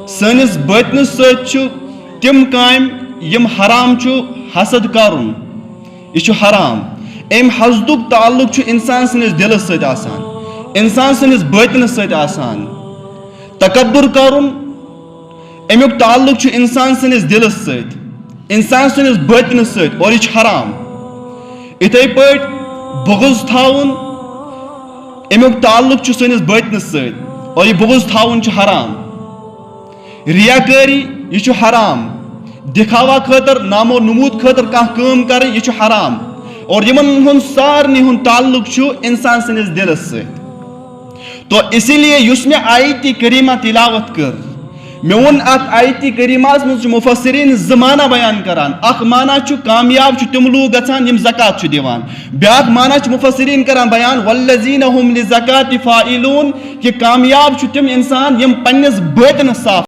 سٲنِس بٲطنس سۭتۍ چھُ تِم کامہِ یِم حرام چھُ حسد کرُن یہِ چھُ حرام. اَمہِ حسدُک تعلق چھُ اِنسان سٕنٛدِس دِلس سۭتۍ آسان, اِنسان سٕنٛدِس بٲطنس سۭتۍ آسان. تکبُر کرُن اَمیُک تعلق چھُ اِنسان سٕنٛدِس دِلس سۭتۍ, اِنسان سٕنٛدِس بٲطنس سۭتۍ, اور یہِ چھُ حرام. یِتھَے پٲٹھۍ بغض تھاوُن اَمیُک تعلق چھُ سٲنِس بٲطنس سۭتۍ, اور یہِ بغض تھاوُن چھُ حرام. ریاکٲری یہِ چھُ حرام. دکھاوا خٲطرٕ نامو نموٗد خٲطرٕ کانٛہہ کٲم کرٕنۍ یہِ چھُ حرام, اور یِمن ہُنٛد سارنٕے ہُنٛد تعلق چھُ اِنسان سٕنٛدِس دِلس سۭتۍ. تو اسی لیے یُس مےٚ آیتِ کریٖمہ تلاوت کٔر, مےٚ ووٚن اتھ آیتِ کریٖمہس منٛز چھُ مُفسریٖن زٕ معنی بیان کران. اکھ معنی چھُ کامیاب چھُ تِم لوٗکھ گژھان یِم زکات چھُ دِوان. بیاکھ معنی چھُ مُفسریٖن کران بیان والذیٖنَ ہُم لِزکاتِ فاعلوٗن, کہِ کامیاب چھُ تِم انسان یِم پننِس بٲطنس صاف